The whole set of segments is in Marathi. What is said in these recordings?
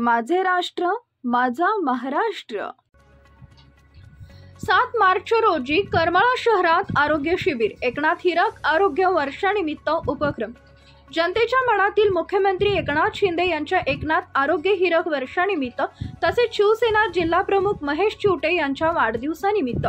माझे राष्ट्र माझा महाराष्ट्र। 7 मार्च रोजी करमाळा शहरात आरोग्य शिबिर, एकनाथ हिरक आरोग्य वर्षानिमित्त उपक्रम। जनतेच्या मनातील मुख्यमंत्री एकनाथ शिंदे यांच्या एकनाथ आरोग्य हिरक वर्षानिमित्त तसेच शिवसेना जिल्हा प्रमुख महेश चिवटे यांच्या वाढदिवसानिमित्त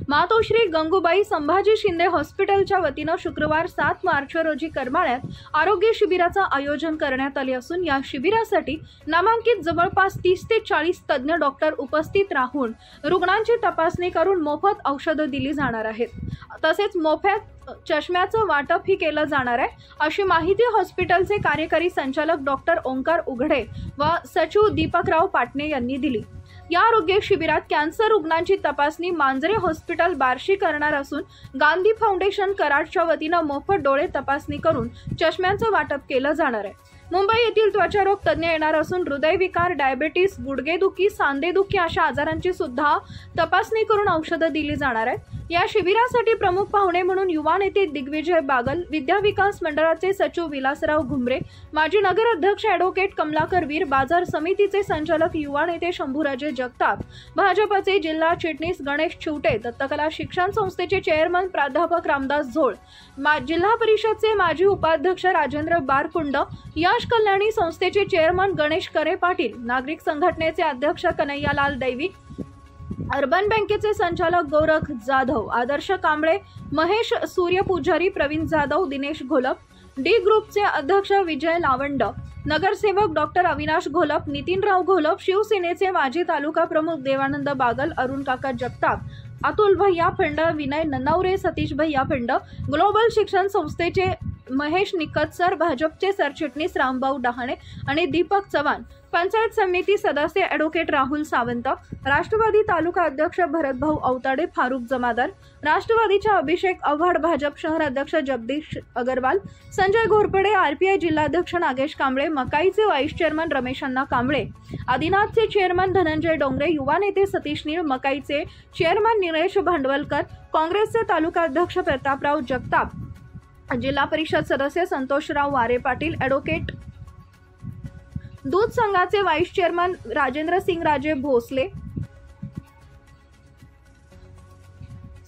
मातोश्री गंगूबाई संभाजी शिंदे हॉस्पिटलच्या वतीने शुक्रवार 7 मार्च रोजी करमाळ्यात आरोग्य शिबिराचे आयोजन करण्यात आले असून या शिबिरासाठी नामांकित जवळपास 30 ते 40 तज्ञ डॉक्टर उपस्थित राहून रुग्णांची तपासणी करून मोफत औषधे दिली जाणार आहेत। तसेच मोफत चष्म्याचं वाटप ही केलं जाणार आहे, अशी माहिती हॉस्पिटलचे कार्यकारी संचालक डॉक्टर ओंकार उघडे व सचिव दीपकराव पाटणे यांनी दिली। या आरोग्य शिबिरात कॅन्सर रुग्णांची तपासणी मांजरे हॉस्पिटल बार्शी करणार असून गांधी फाउंडेशन कराडच्या वतीने मोफत डोळे तपासणी करून चष्म्यांचं वाटप केलं जाणार आहे। मुंबई येथील त्वचारोग तज्ञ येणार असून हृदयविकार, डायबिटीस, गुडघेदुखी, सांधेदुखी अशा आजारांची सुद्धा तपासणी करून औषधे दिली जाणार आहेत। या शिबिरासाठी प्रमुख पाहुणे म्हणून युवा नेते दिग्विजय बागल, विद्या विकास मंडळाचे सचिव विलासराव घुमरे, माजी नगराध्यक्ष ॲडव्होकेट कमलाकर वीर, बाजार समितीचे संचालक युवा नेते शंभूराजे जगताप, भाजपचे जिल्हा चिटणीस गणेश चिवटे, दत्तकला शिक्षण संस्थेचे चेअरमन प्राध्यापक रामदास झोळ, जिल्हा परिषदचे माजी उपाध्यक्ष राजेंद्र बारकुंड, यश कल्याणी संस्थेचे चेअरमन गणेश करे पाटील, नागरिक संघटनेचे अध्यक्ष कन्हैयालाल दैवी, अर्बन बँकेचे संचालक गोरख जाधव, आदर्श कांबळे, महेश सूर्यपुजारी, प्रवीण जाधव, दिनेश घोलप, डी ग्रुपचे अध्यक्ष विजय लावंड, नगरसेवक डॉक्टर अविनाश घोलप, नितीनराव घोलप, शिवसेनेचे माजी तालुका प्रमुख देवानंद बागल, अरुण काका जगताप, अतुल भैया फंड, विनय नन्नावरे, सतीश भैया फंड, ग्लोबल शिक्षण संस्थेचे महेश निकतसर, भाजपचे सरचिटणीस रामभाऊ डहाणे आणि दीपक चव्हाण, पंचायत समिती सदस्य ॲडव्होकेट राहुल सावंत, राष्ट्रवादी तालुका अध्यक्ष भरतभाऊ अवताडे, फारुख जमादार, राष्ट्रवादीचे अभिषेक आव्हाड, भाजप शहर अध्यक्ष जगदीश अगरवाल, संजय घोरपडे, आरपीआय जिल्हाध्यक्ष नागेश कांबळे, मकाईचे व्हाईस चेअरमन रमेश अण्णा कांबळे, आदिनाथचे चेअरमन धनंजय डोंगरे, युवा नेते सतीश नीळ, मकाईचे चेअरमन निलेश भांडवलकर, काँग्रेसचे तालुका अध्यक्ष प्रतापराव जगताप, जिल्हा परिषद सदस्य संतोषराव वारे पाटील, ॲडव्होकेट दूध संघाचे व्हाईस चेअरमन राजेंद्र सिंग राजे भोसले,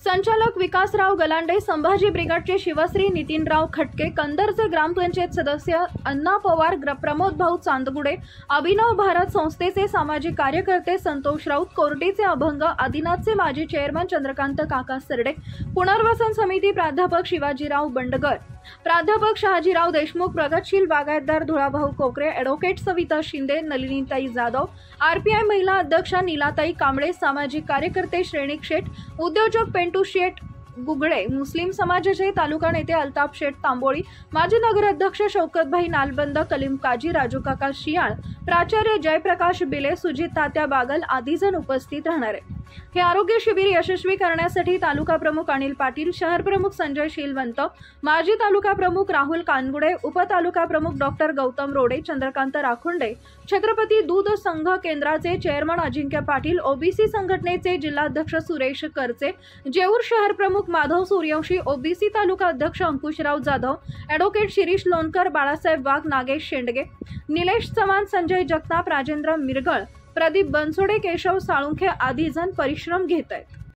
संचालक विकासराव गलांडे, संभाजी ब्रिगेडचे शिवश्री नितीनराव खटके, कंदरचे ग्रामपंचायत सदस्य अण्णा पवार, प्रमोद भाऊ चांदगुडे, अभिनव भारत संस्थेचे सामाजिक कार्यकर्ते संतोष राऊत, कोर्टीचे अभंग, आदिनाथचे माजी चेअरमन चंद्रकांत काका सरडे, पुनर्वसन समिती प्राध्यापक शिवाजीराव बंडगर, प्राध्यापक शहाजीराव देशमुख, प्रगतशील बागायतदार धुळाभाऊ कोकरे, ॲडव्होकेट सविता शिंदे, नलिनीताई जाधव, आरपीआय महिला अध्यक्षा नीलाताई कांबळे, सामाजिक कार्यकर्ते श्रेणिक शेठ, उद्योजक पेंटू शेठ गुगळे, मुस्लिम समाजाचे तालुका नेते अल्ताफ शेठ तांबोळी, माजी नगराध्यक्ष शौकतभाई नालबंद, कलीम काजी, राजू काका शियाळ, प्राचार्य जयप्रकाश बिले, सुजित तात्या बागल आदी जण उपस्थित राहणार आहे। हे आरोग्य शिबिर यशस्वी करण्यासाठी तालुका प्रमुख अनिल पाटील, शहर प्रमुख संजय शीलवंत, माजी तालुका प्रमुख राहुल कानगुडे, उपतालुका प्रमुख डॉक्टर गौतम रोडे, चंद्रकांत राखुंडे, छत्रपती दूध संघ केंद्राचे चेअरमन अजिंक्य पाटील, ओबीसी संघटनेचे जिल्हाध्यक्ष सुरेश करचे, जेऊर शहर प्रमुख माधव सूर्यवंशी, ओबीसी तालुका अध्यक्ष अंकुशराव जाधव, ॲडव्होकेट शिरीष लोणकर, बाळासाहेब वाघ, नागेश शेंडगे, निलेश चव्हाण, संजय जगताप, राजेंद्र मिरगळ, प्रदीप बनसोडे, केशव साळुंखे आदी जण परिश्रम घेत आहेत।